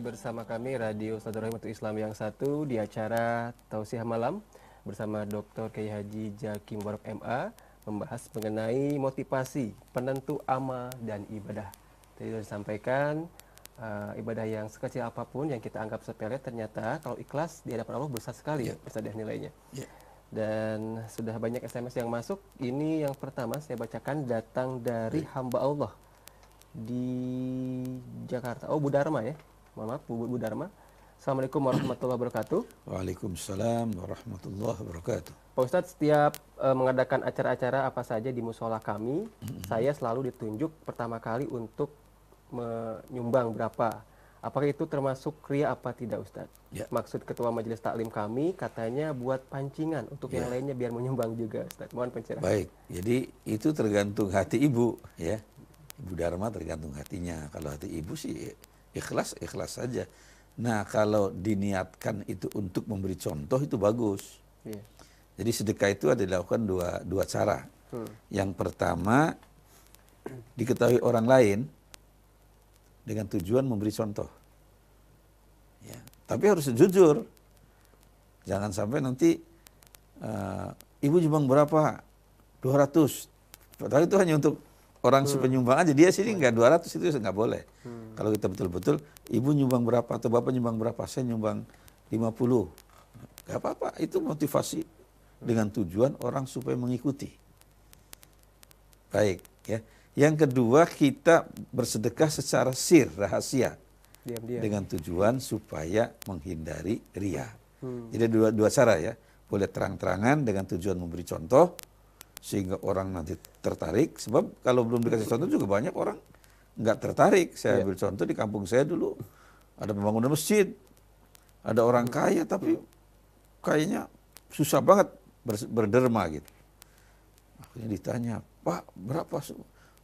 bersama kami Radio Saudara Rahmatul Islam yang satu di acara Tausiah Malam bersama Dr. Kiai Haji Zaki Mubarak MA membahas mengenai motivasi penentu amal dan ibadah. Tadi sudah disampaikan ibadah yang sekecil apapun yang kita anggap sepele ternyata kalau ikhlas di hadapan Allah besar sekali ya Ustaz nilainya. Dan sudah banyak SMS yang masuk. Ini yang pertama saya bacakan datang dari hamba Allah di Jakarta. Oh, Bu Dharma ya. Mohon maaf, Bu Dharma. Assalamualaikum warahmatullahi wabarakatuh. Waalaikumsalam warahmatullahi wabarakatuh. Pak Ustadz, setiap mengadakan acara-acara apa saja di musola kami, saya selalu ditunjuk pertama kali untuk menyumbang berapa. Apakah itu termasuk ria apa tidak Ustadz? Ya. Maksud ketua majelis taklim kami katanya buat pancingan untuk yang lainnya biar menyumbang juga Ustadz. Mohon pencerahan. Baik, jadi itu tergantung hati ibu ya. Ibu Dharma tergantung hatinya. Kalau hati ibu sih ikhlas saja. Nah, kalau diniatkan itu untuk memberi contoh itu bagus. Iya. Jadi sedekah itu ada dilakukan dua cara. Yang pertama diketahui orang lain dengan tujuan memberi contoh. Ya, tapi harus jujur. Jangan sampai nanti ibu nyumbang berapa? 200. Padahal itu hanya untuk orang penyumbang aja, dia sini nggak 200, itu nggak boleh. Kalau kita betul-betul, ibu nyumbang berapa atau bapak nyumbang berapa, saya nyumbang 50. Nggak apa-apa, itu motivasi dengan tujuan orang supaya mengikuti. Baik, ya. Yang kedua, kita bersedekah secara sir, rahasia. Diam-diam. Dengan tujuan supaya menghindari ria. Jadi dua cara ya, boleh terang-terangan dengan tujuan memberi contoh, sehingga orang nanti tertarik. Sebab kalau belum dikasih contoh juga banyak orang nggak tertarik. Saya ambil contoh di kampung saya dulu, ada pembangunan masjid, ada orang kaya tapi kayaknya susah banget berderma gitu. Akhirnya ditanya, Pak berapa?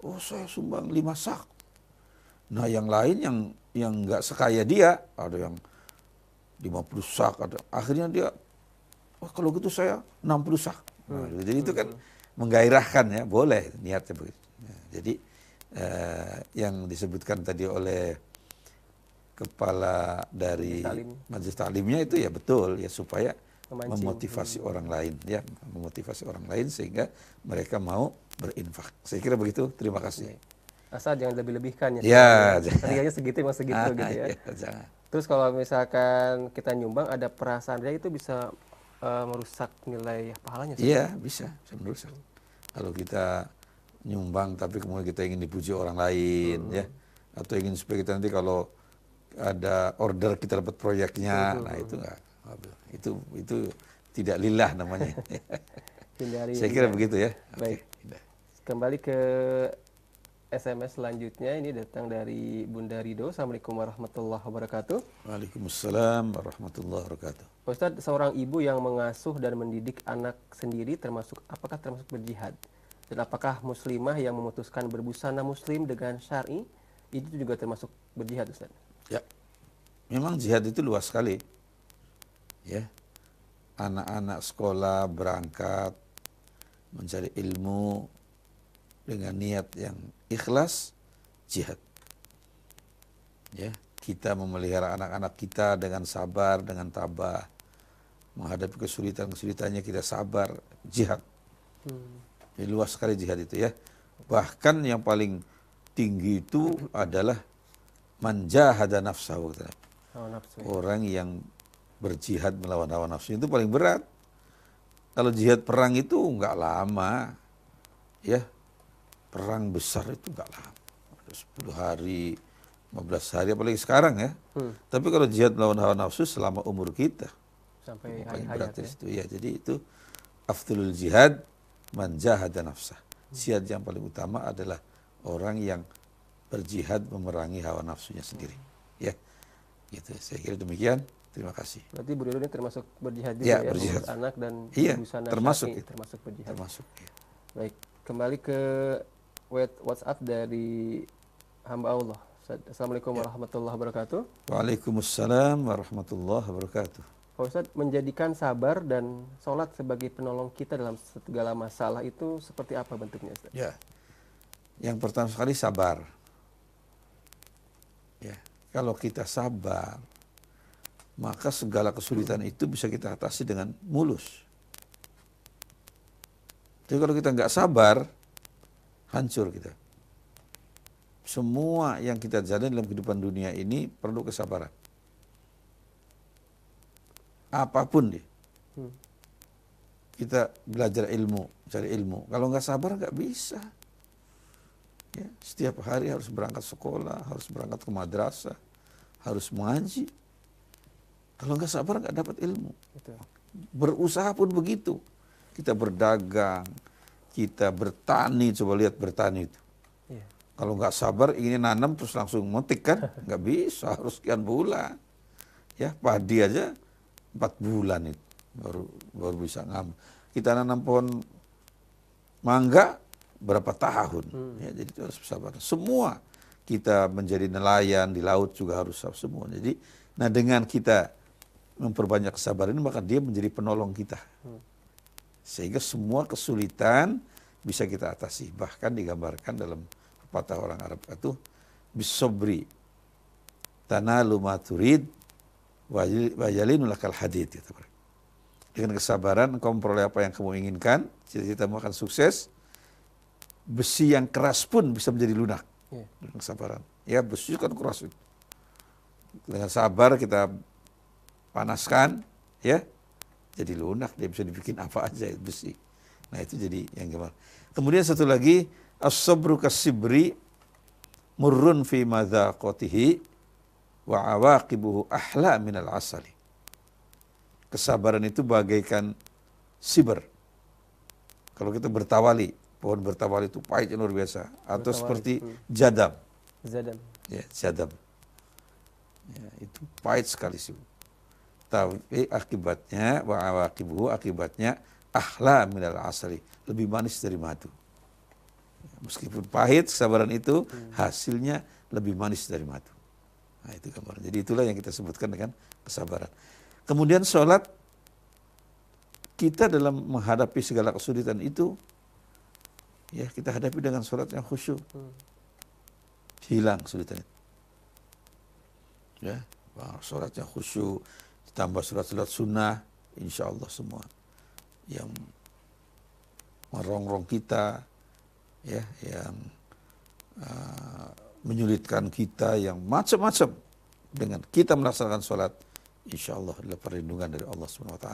Oh saya sumbang 5 sak. Nah yang lain yang nggak sekaya dia, ada yang 50 sak, ada. Akhirnya dia, oh kalau gitu saya 60 sak. Nah, jadi itu kan menggairahkan ya, boleh niatnya begitu. Nah, jadi yang disebutkan tadi oleh kepala dari majelis taklimnya itu ya betul ya, supaya memotivasi orang lain ya, memotivasi orang lain sehingga mereka mau berinfak. Saya kira begitu. Terima kasih. Asal jangan lebih-lebihkan ya. Ya, rianya segitu emang segitu gitu ya. Jangan. Terus kalau misalkan kita nyumbang ada perasaan ria itu bisa merusak nilai pahalanya. Iya, bisa merusak. Kalau kita nyumbang tapi kemudian kita ingin dipuji orang lain ya, atau ingin supaya kita nanti kalau ada order kita dapat proyeknya, nah itu enggak. Itu tidak lillah namanya. Saya kira begitu ya. Baik. Kembali ke SMS selanjutnya, ini datang dari Bunda Rido. Assalamualaikum warahmatullahi wabarakatuh. Waalaikumsalam warahmatullahi wabarakatuh. Ustadz, seorang ibu yang mengasuh dan mendidik anak sendiri apakah termasuk berjihad? Dan apakah muslimah yang memutuskan berbusana muslim dengan syar'i itu juga termasuk berjihad, Ustadz? Ya, memang jihad itu luas sekali. Ya, anak-anak sekolah berangkat mencari ilmu dengan niat yang ikhlas, jihad. Ya, kita memelihara anak-anak kita dengan sabar, dengan tabah, menghadapi kesulitan-kesulitannya kita sabar, jihad. Jadi luas sekali jihad itu ya. Bahkan yang paling tinggi itu adalah man jahada nafsahu. Orang yang berjihad melawan hawa nafsu itu paling berat. Kalau jihad perang itu enggak lama. Ya. Perang besar itu enggak lama. 10 hari, 15 hari, apalagi sekarang ya. Tapi kalau jihad melawan hawa nafsu selama umur kita. Sampai paling hayat berat itu ya. Jadi itu afdalul jihad man jahada nafsah. Jihad yang paling utama adalah orang yang berjihad memerangi hawa nafsunya sendiri. Ya. Gitu. Saya kira demikian. Terima kasih. Berarti Bu Rido ini termasuk berjihad juga ya? Ya, berjihad. Anak dan busana termasuk syar'i, termasuk berjihad. Termasuk. Ya. Baik, kembali ke WhatsApp dari hamba Allah. Assalamualaikum warahmatullahi wabarakatuh. Waalaikumsalam warahmatullahi wabarakatuh. Pak Ustadz, menjadikan sabar dan sholat sebagai penolong kita dalam segala masalah itu seperti apa bentuknya, Ustadz? Ya, yang pertama sekali sabar. Ya, kalau kita sabar, maka segala kesulitan itu bisa kita atasi dengan mulus. Jadi kalau kita nggak sabar, hancur kita. Semua yang kita jalani dalam kehidupan dunia ini perlu kesabaran. Apapun dia. Kita belajar ilmu, cari ilmu. Kalau nggak sabar nggak bisa. Ya, setiap hari harus berangkat sekolah, harus berangkat ke madrasah, harus mengaji. Kalau nggak sabar nggak dapat ilmu. Betul. Berusaha pun begitu. Kita berdagang, kita bertani, coba lihat bertani itu. Iya. Kalau nggak sabar ingin nanam terus langsung metik kan, nggak bisa, harus sekian bulan. Ya, padi aja 4 bulan itu baru bisa ngambil. Kita nanam pohon mangga berapa tahun, ya, jadi itu harus sabar. Semua kita menjadi nelayan di laut juga harus sabar semua. Jadi, nah dengan kita memperbanyak kesabaran ini maka dia menjadi penolong kita, sehingga semua kesulitan bisa kita atasi. Bahkan digambarkan dalam pepatah orang Arab itu bisobri tanalu ma turid wa yalinul lakal hadid. Dengan kesabaran engkau memperoleh apa yang kamu inginkan, cita-citamu akan sukses. Besi yang keras pun bisa menjadi lunak. Dengan kesabaran. Ya, besi kan keras itu. Dengan sabar kita panaskan, ya, jadi lunak. Dia bisa dibikin apa aja besi. Nah itu jadi yang gimana. Kemudian satu lagi, as-sabru kasibri murrun fi madzaqatihi wa awaqibuhu ahla minal asali. Kesabaran itu bagaikan siber. Kalau kita bertawali, pohon bertawali itu pahit yang luar biasa. Atau seperti jadam. Zadam. Ya, jadam. Ya, itu pahit sekali sih. Tapi akibatnya, wa awaqibuhu, akibatnya ahla minal asali. Lebih manis dari madu. Meskipun pahit, kesabaran itu hasilnya lebih manis dari madu. Nah itu gambaran. Jadi itulah yang kita sebutkan dengan kesabaran. Kemudian sholat, kita dalam menghadapi segala kesulitan itu, ya kita hadapi dengan sholat yang khusyuk. Hilang kesulitan itu. Ya, sholat yang khusyuk, ditambah sholat-sholat sunnah, insya Allah semua yang merongrong kita, ya, yang menyulitkan kita, yang macam-macam, dengan kita melaksanakan sholat, insya Allah adalah perlindungan dari Allah SWT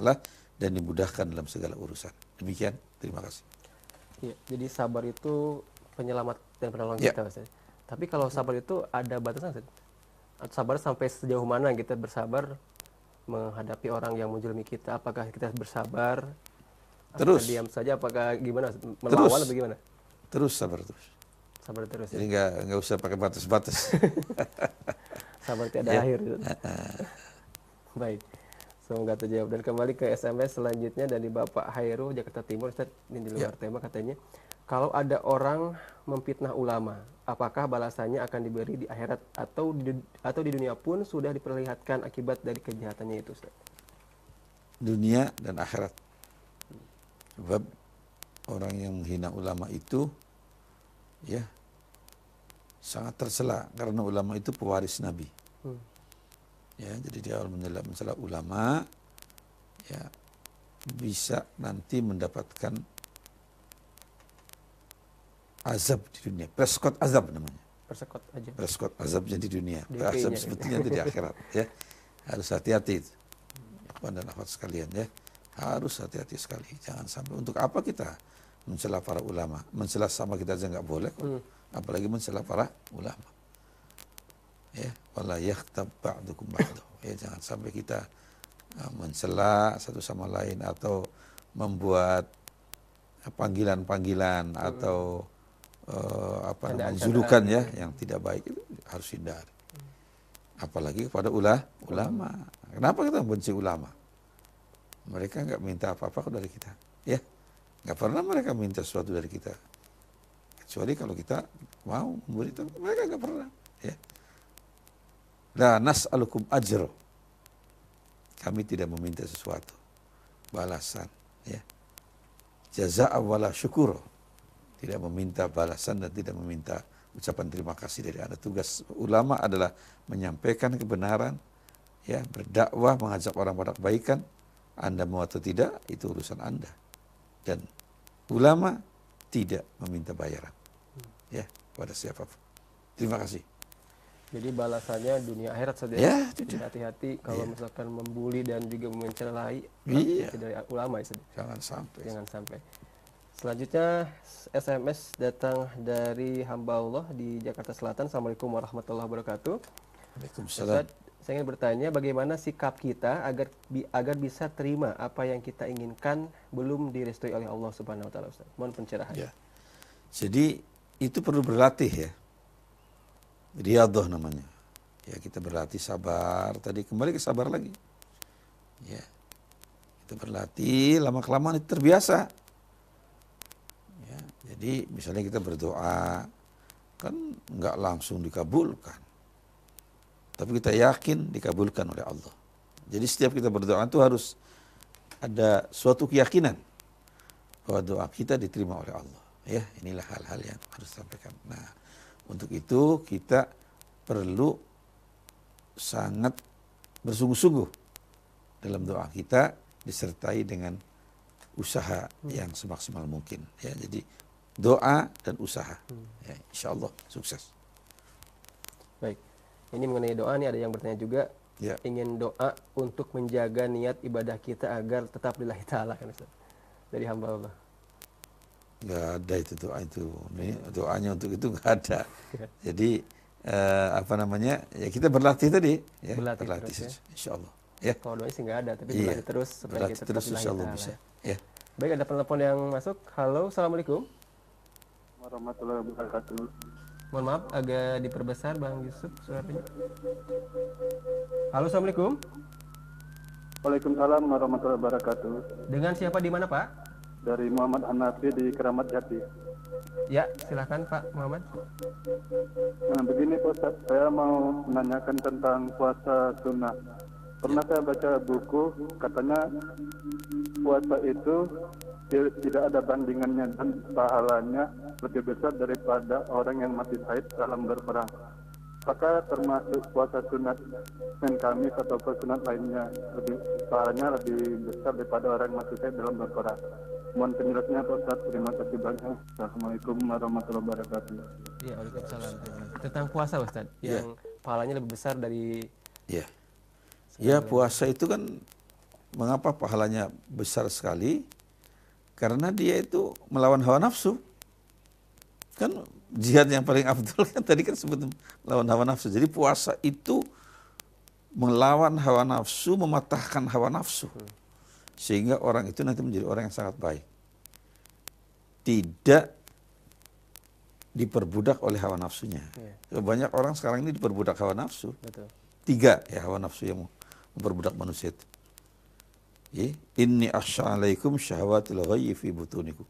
dan dimudahkan dalam segala urusan. Demikian, terima kasih. Ya, jadi sabar itu penyelamat dan penolong Ya. kita, Ustaz. Tapi kalau sabar itu ada batasan, Ustaz? Sabar sampai sejauh mana kita bersabar menghadapi orang yang menjelmi kita? Apakah kita bersabar? Terus. Apakah diam saja? Apakah gimana? Melawan atau gimana? Terus sabar terus. Sabar terus. Jadi Ya? nggak usah pakai batas-batas. Sabar tiada Ya. akhir. Baik. Semoga terjawab. Dan kembali ke SMS selanjutnya dari Bapak Hairul Jakarta Timur, Ustaz, ini di luar tema katanya. Kalau ada orang memfitnah ulama, apakah balasannya akan diberi di akhirat atau di dunia pun sudah diperlihatkan akibat dari kejahatannya itu, Ustaz? Dunia dan akhirat. Sebab orang yang menghina ulama itu, ya, sangat tercela karena ulama itu pewaris Nabi. Ya, jadi dia mencela ulama, ya, bisa nanti mendapatkan azab di dunia. Preskot azab namanya. Persekot aja. Preskot azabnya di dunia. DP-nya Azab gitu. sebetulnya itu di akhirat. Ya, harus hati-hati. Ikhwan dan akhwat sekalian, ya, harus hati-hati sekali. Jangan sampai, untuk apa kita mencela para ulama? Mencela sama kita aja nggak boleh, apalagi mencela para ulama. Ya, wala yakhtab ba'dukum ba'du. Ya, jangan sampai kita mencela satu sama lain atau membuat panggilan-panggilan atau julukan, ya, yang tidak baik, itu harus hindari. Apalagi kepada ulama. Kenapa kita membenci ulama? Mereka nggak minta apa-apa dari kita, ya, nggak pernah mereka minta sesuatu dari kita, kecuali kalau kita mau memberitahu. Mereka nggak pernah, ya. La nas'alukum ajro. Kami tidak meminta sesuatu, balasan, ya. Jaza'a wala syukur. Tidak meminta balasan dan tidak meminta ucapan terima kasih dari Anda. Tugas ulama adalah menyampaikan kebenaran, ya, berdakwah, mengajak orang pada kebaikan. Anda mau atau tidak, itu urusan Anda. Dan ulama tidak meminta bayaran, ya, pada siapapun. Terima kasih. Jadi balasannya dunia akhirat saja. Ya, Jadi tidak. hati-hati kalau misalkan membuli dan juga mencelahi Iya. dari ulama ya. Jangan sampai. Jangan sampai. Selanjutnya SMS datang dari hamba Allah di Jakarta Selatan. Assalamualaikum warahmatullahi wabarakatuh. Waalaikumsalam. Ustaz, saya ingin bertanya bagaimana sikap kita agar bisa terima apa yang kita inginkan belum direstui oleh Allah Subhanahu wa taala, Ustaz. Mohon pencerahan. Ya. Jadi itu perlu berlatih, ya. Riyadhah namanya. Ya, kita berlatih sabar. Tadi kembali ke sabar lagi. Ya. Kita berlatih, lama-kelamaan itu terbiasa. Ya, jadi misalnya kita berdoa, kan nggak langsung dikabulkan. Tapi kita yakin dikabulkan oleh Allah. Jadi setiap kita berdoa itu harus ada suatu keyakinan bahwa doa kita diterima oleh Allah. Ya, inilah hal-hal yang harus disampaikan. Nah, untuk itu kita perlu sangat bersungguh-sungguh dalam doa kita, disertai dengan usaha yang semaksimal mungkin. Ya, jadi doa dan usaha. Ya, insya Allah sukses. Baik. Ini mengenai doa nih, ada yang bertanya juga. Ya. Ingin doa untuk menjaga niat ibadah kita agar tetap lillahi ta'ala, kan Ustaz? Dari hamba Allah. Nggak ada itu doa itu. Nih, doanya untuk itu nggak ada. Jadi apa namanya? Ya kita berlatih tadi, ya. Berlatih Berlatih terus, ya. saja, insya Allah. Ya. Kalau doanya sih nggak ada, tapi Iya. berlatih terus supaya Berlatih kita terus tetap lillahi insya Allah ta'ala, bisa. ya. Ya. Baik, ada telepon yang masuk. Halo, assalamualaikum. Warahmatullahi wabarakatuh. Mohon maaf, agak diperbesar Bang Yusuf suaranya. Halo, assalamualaikum. Waalaikumsalam warahmatullahi wabarakatuh. Dengan siapa di mana Pak? Dari Muhammad Hanafi di Keramat Jati. Ya, silahkan Pak Muhammad. Nah, begini Pak Ustaz, saya mau menanyakan tentang puasa sunnah. Pernah saya baca buku, katanya puasa itu tidak ada bandingannya dan pahalanya lebih besar daripada orang yang mati syahid dalam berperang. Apakah termasuk puasa sunat Senin Kamis atau sunat lainnya pahalanya lebih besar daripada orang yang mati syahid dalam berperang? Mohon penjelasannya Pak Ustaz. Terima kasih banyak. Assalamualaikum warahmatullahi wabarakatuh. Iya, waalaikumsalam. Tentang puasa Ustaz, yang pahalanya lebih besar dari Ya. Ya, puasa itu kan mengapa pahalanya besar sekali? Karena dia itu melawan hawa nafsu. Kan jihad yang paling afdal kan tadi kan sebut melawan hawa nafsu. Jadi puasa itu melawan hawa nafsu, mematahkan hawa nafsu. Sehingga orang itu nanti menjadi orang yang sangat baik. Tidak diperbudak oleh hawa nafsunya. Banyak orang sekarang ini diperbudak hawa nafsu. betul. 3 ya hawa nafsu yang memperbudak manusia itu. Inni asy'alaikum syahwatil ghayyi fi butunikum.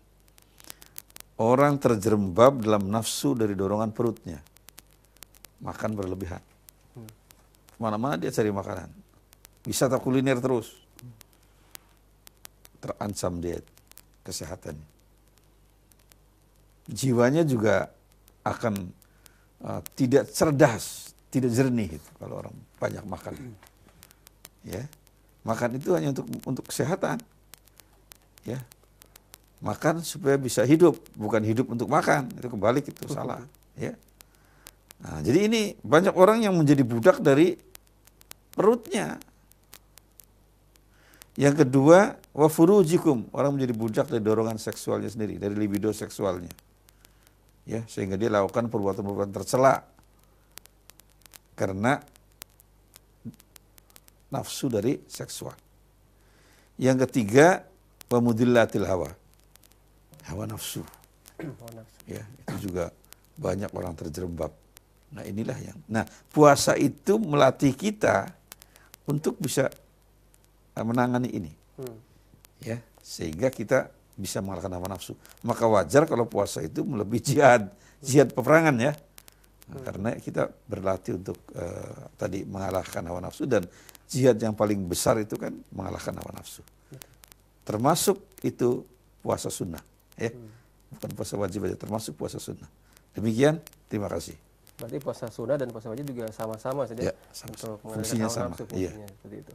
Orang terjerembab dalam nafsu dari dorongan perutnya. Makan berlebihan. Mana-mana dia cari makanan. Wisata kuliner terus. Terancam dia kesehatannya. Jiwanya juga akan tidak cerdas, tidak jernih itu kalau orang banyak makan. Ya. Makan itu hanya untuk kesehatan. Ya. Makan supaya bisa hidup, bukan hidup untuk makan. Itu kebalik, itu salah. Ya. Nah, jadi ini banyak orang yang menjadi budak dari perutnya. Yang kedua, wa furujikum, orang menjadi budak dari dorongan seksualnya sendiri, dari libido seksualnya. Ya, sehingga dia lakukan perbuatan-perbuatan tercela karena nafsu dari seksual. Yang ketiga, wa mudillatil hawa. Hawa nafsu. Ya, itu juga banyak orang terjerembab. Nah, inilah yang. Nah, puasa itu melatih kita untuk bisa menangani ini. Ya, sehingga kita bisa mengalahkan hawa nafsu. Maka wajar kalau puasa itu melebihi jihad peperangan ya. Nah, karena kita berlatih untuk tadi mengalahkan hawa nafsu, dan jihad yang paling besar itu kan mengalahkan hawa nafsu. Termasuk itu puasa sunnah ya. Bukan puasa wajib saja, termasuk puasa sunnah. Demikian, terima kasih. Berarti puasa sunnah dan puasa wajib juga sama-sama saja Ya, sama-sama. untuk mengendalikan Fungsinya hawa sama, nafsu, iya. fungsinya seperti itu.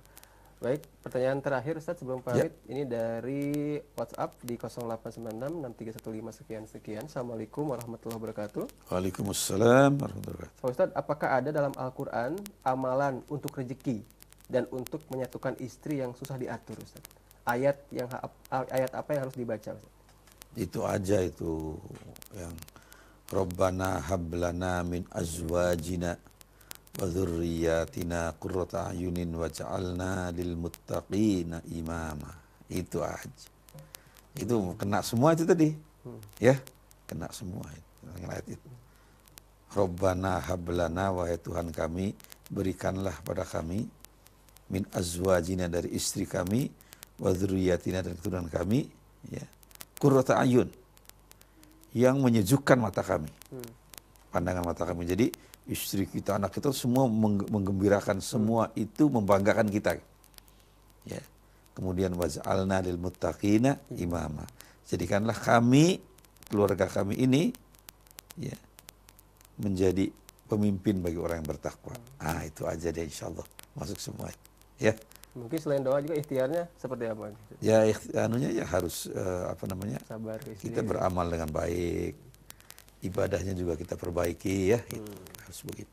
Baik, pertanyaan terakhir Ustaz sebelum pamit, ini dari WhatsApp di 0896 6315 sekian. Assalamualaikum warahmatullahi wabarakatuh. Waalaikumsalam warahmatullahi wabarakatuh. Pak Ustadz, apakah ada dalam Al-Quran amalan untuk rezeki dan untuk menyatukan istri yang susah diatur, Ustadz? Ayat apa yang harus dibaca, Ustadz? Itu aja itu yang Rabbana hablana min azwajina wa dzurriyyatina qurrata a'yunin waj'alna lil muttaqina imama. Itu aja. Itu kena semua itu tadi. Ya, kena semua itu. Ayat itu. Rabbana hablana, wahai Tuhan kami, berikanlah pada kami min azwajina, dari istri kami, wa dzurriyyatina, dan keturunan kami, ya, qurrata ayun, yang menyejukkan mata kami, pandangan mata kami. Jadi istri kita, anak kita semua menggembirakan, semua itu membanggakan kita, ya. Kemudian waj'alna lil muttaqina imama, jadikanlah kami, keluarga kami ini, ya, menjadi pemimpin bagi orang yang bertakwa. Itu aja deh, insyaallah masuk semua, ya. Mungkin selain doa juga ikhtiarnya seperti apa? Ya, anunya ya harus Sabar, kita beramal dengan baik, ibadahnya juga kita perbaiki, ya. Itu harus begitu.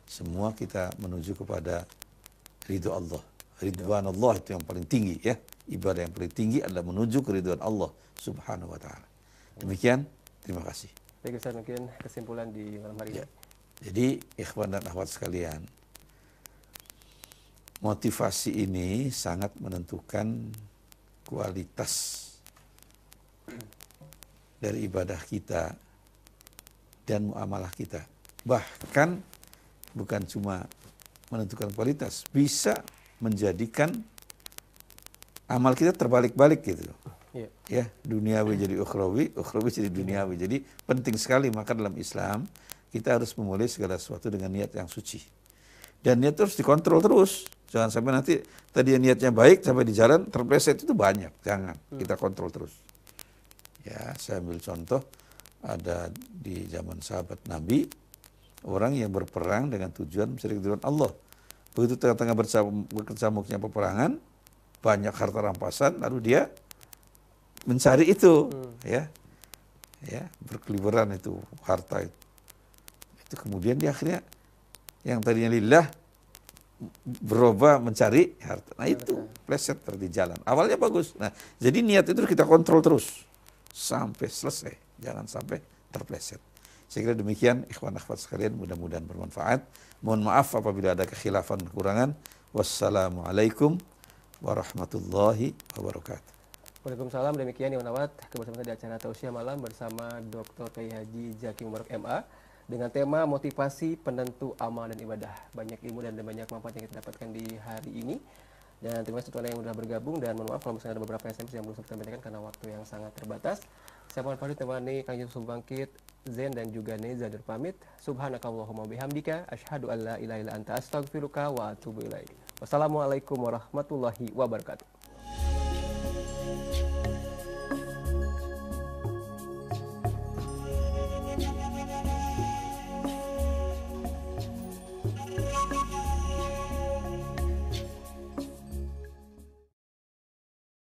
Semua kita menuju kepada ridho Allah. Ridwan Allah itu yang paling tinggi, ya. Ibadah yang paling tinggi adalah menuju ke ridwan Allah Subhanahu wa taala. Demikian, terima kasih. Baik Ustaz, mungkin kesimpulan di malam hari ini. Jadi ikhwan dan akhwat sekalian, motivasi ini sangat menentukan kualitas dari ibadah kita dan muamalah kita. Bahkan bukan cuma menentukan kualitas, bisa menjadikan amal kita terbalik-balik gitu. Iya. Ya, duniawi jadi ukhrawi, ukhrawi jadi duniawi. Jadi penting sekali, maka dalam Islam kita harus memulai segala sesuatu dengan niat yang suci. Dan niat terus dikontrol terus. Jangan sampai nanti tadi niatnya baik, sampai di jalan terpleset, itu banyak. Jangan, kita kontrol terus. Ya, saya ambil contoh, ada di zaman sahabat Nabi, orang yang berperang dengan tujuan mencari keridhaan Allah. Begitu tengah-tengah berkecamuknya peperangan, banyak harta rampasan, lalu dia mencari itu, ya, berkeliweran itu harta itu. Itu kemudian dia akhirnya yang tadinya lillah berubah mencari harta. Nah itu pleset di jalan. Awalnya bagus. Nah, jadi niat itu kita kontrol terus sampai selesai. Jangan sampai terpleset. Saya kira demikian ikhwan akhwat sekalian, mudah-mudahan bermanfaat. Mohon maaf apabila ada kekhilafan kekurangan. Wassalamualaikum warahmatullahi wabarakatuh. Waalaikumsalam. Demikian Iwan Awad kebersamaan di acara Tausiah Malam bersama Dr. Kiai Haji Zaki Mubarak MA dengan tema motivasi penentu amal dan ibadah. Banyak ilmu dan banyak manfaat yang kita dapatkan di hari ini. Dan terima kasih untuk Anda yang sudah bergabung, dan mohon maaf kalau misalnya ada beberapa SMS yang belum sempat disampaikan karena waktu yang sangat terbatas. Saya mohon pamit temani Kang Yusuf Bangkit, Zen, dan juga Neza pamit. Subhanakallahumma bihamdika asyhadu an la ilaha illa anta astaghfiruka wa atubu ilaik. Wassalamualaikum warahmatullahi wabarakatuh.